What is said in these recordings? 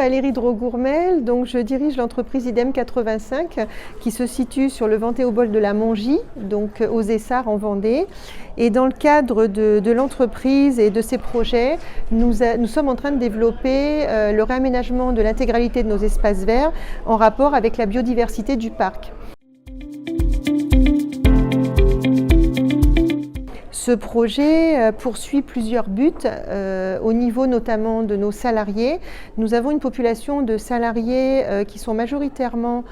Valérie Drogourmel, donc je dirige l'entreprise IDEM 85 qui se situe sur le Venthéobol de la Mongie, donc aux Essarts en Vendée. Et dans le cadre de l'entreprise et de ses projets, nous sommes en train de développer le réaménagement de l'intégralité de nos espaces verts en rapport avec la biodiversité du parc. Ce projet poursuit plusieurs buts au niveau notamment de nos salariés. Nous avons une population de salariés qui sont majoritairement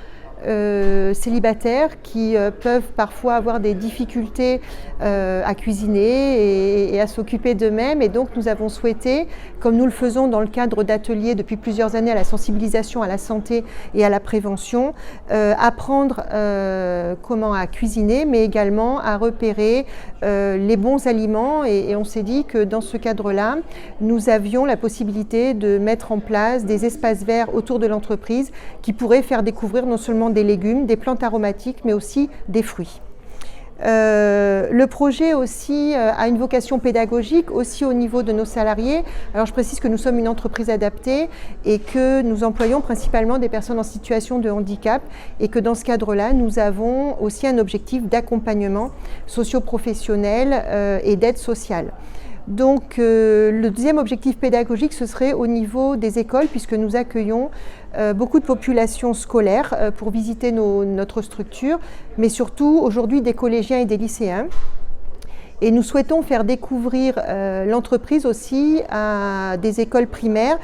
célibataires qui peuvent parfois avoir des difficultés à cuisiner et à s'occuper d'eux-mêmes, et donc nous avons souhaité, comme nous le faisons dans le cadre d'ateliers depuis plusieurs années à la sensibilisation à la santé et à la prévention, apprendre comment à cuisiner, mais également à repérer les bons aliments, et on s'est dit que dans ce cadre-là, nous avions la possibilité de mettre en place des espaces verts autour de l'entreprise qui pourraient faire découvrir non seulement des légumes, des plantes aromatiques, mais aussi des fruits. Le projet aussi a une vocation pédagogique aussi au niveau de nos salariés. Alors je précise que nous sommes une entreprise adaptée et que nous employons principalement des personnes en situation de handicap, et que dans ce cadre-là, nous avons aussi un objectif d'accompagnement socio-professionnel et d'aide sociale. Donc le deuxième objectif pédagogique, ce serait au niveau des écoles, puisque nous accueillons beaucoup de populations scolaires pour visiter notre structure, mais surtout aujourd'hui des collégiens et des lycéens. Et nous souhaitons faire découvrir l'entreprise aussi à des écoles primaires.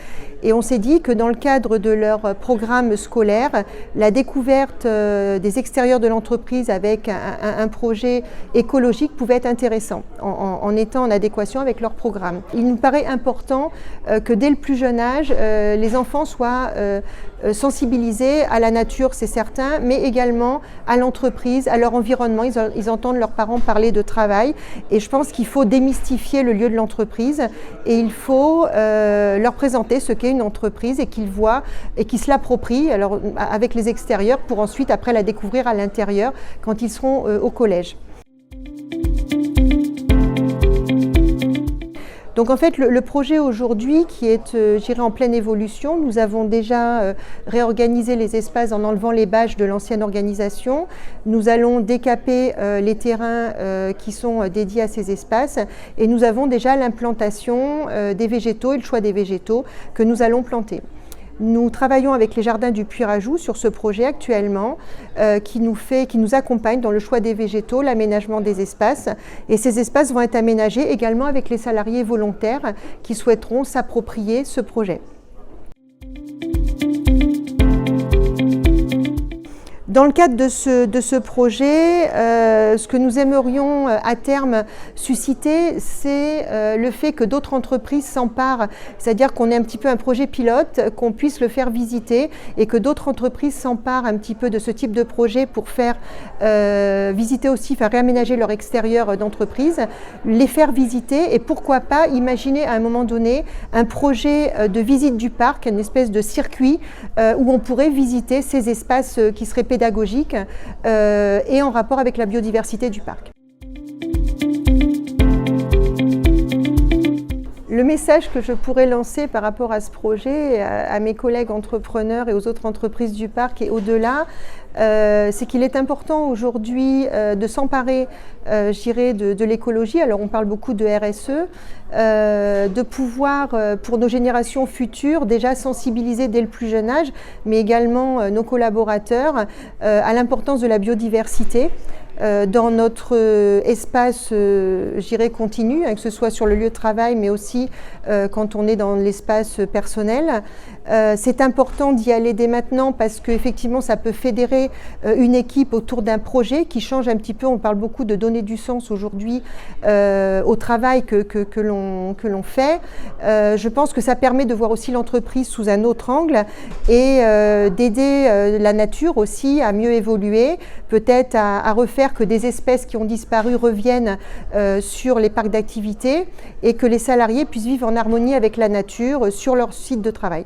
Et on s'est dit que dans le cadre de leur programme scolaire, la découverte des extérieurs de l'entreprise avec un projet écologique pouvait être intéressant en étant en adéquation avec leur programme. Il nous paraît important que dès le plus jeune âge, les enfants soient sensibilisés à la nature, c'est certain, mais également à l'entreprise, à leur environnement. Ils entendent leurs parents parler de travail. Et je pense qu'il faut démystifier le lieu de l'entreprise, et il faut leur présenter ce qu'est une entreprise, et qu'ils voient et qu'ils se l'approprient alors, avec les extérieurs, pour ensuite après la découvrir à l'intérieur quand ils seront au collège. Donc en fait, le projet aujourd'hui qui est, je dirais, en pleine évolution, nous avons déjà réorganisé les espaces en enlevant les bâches de l'ancienne organisation. Nous allons décaper les terrains qui sont dédiés à ces espaces, et nous avons déjà l'implantation des végétaux et le choix des végétaux que nous allons planter. Nous travaillons avec les jardins du Puyrajoux sur ce projet actuellement qui nous accompagne dans le choix des végétaux, l'aménagement des espaces, et ces espaces vont être aménagés également avec les salariés volontaires qui souhaiteront s'approprier ce projet. Dans le cadre de ce projet, ce que nous aimerions à terme susciter, c'est le fait que d'autres entreprises s'emparent, c'est-à-dire qu'on ait un petit peu un projet pilote, qu'on puisse le faire visiter, et que d'autres entreprises s'emparent un petit peu de ce type de projet pour faire visiter aussi, faire réaménager leur extérieur d'entreprise, les faire visiter, et pourquoi pas imaginer à un moment donné un projet de visite du parc, une espèce de circuit où on pourrait visiter ces espaces qui seraient pédagogiques et en rapport avec la biodiversité du parc. Le message que je pourrais lancer par rapport à ce projet, à mes collègues entrepreneurs et aux autres entreprises du parc et au-delà, c'est qu'il est important aujourd'hui de s'emparer, je dirais, de l'écologie. Alors on parle beaucoup de RSE, de pouvoir, pour nos générations futures, déjà sensibiliser dès le plus jeune âge, mais également nos collaborateurs, à l'importance de la biodiversité. Dans notre espace, je dirais, continu, que ce soit sur le lieu de travail, mais aussi quand on est dans l'espace personnel. C'est important d'y aller dès maintenant, parce qu'effectivement, ça peut fédérer une équipe autour d'un projet qui change un petit peu. On parle beaucoup de donner du sens aujourd'hui au travail que l'on fait. Je pense que ça permet de voir aussi l'entreprise sous un autre angle, et d'aider la nature aussi à mieux évoluer, peut-être à refaire que des espèces qui ont disparu reviennent sur les parcs d'activités, et que les salariés puissent vivre en harmonie avec la nature sur leur site de travail.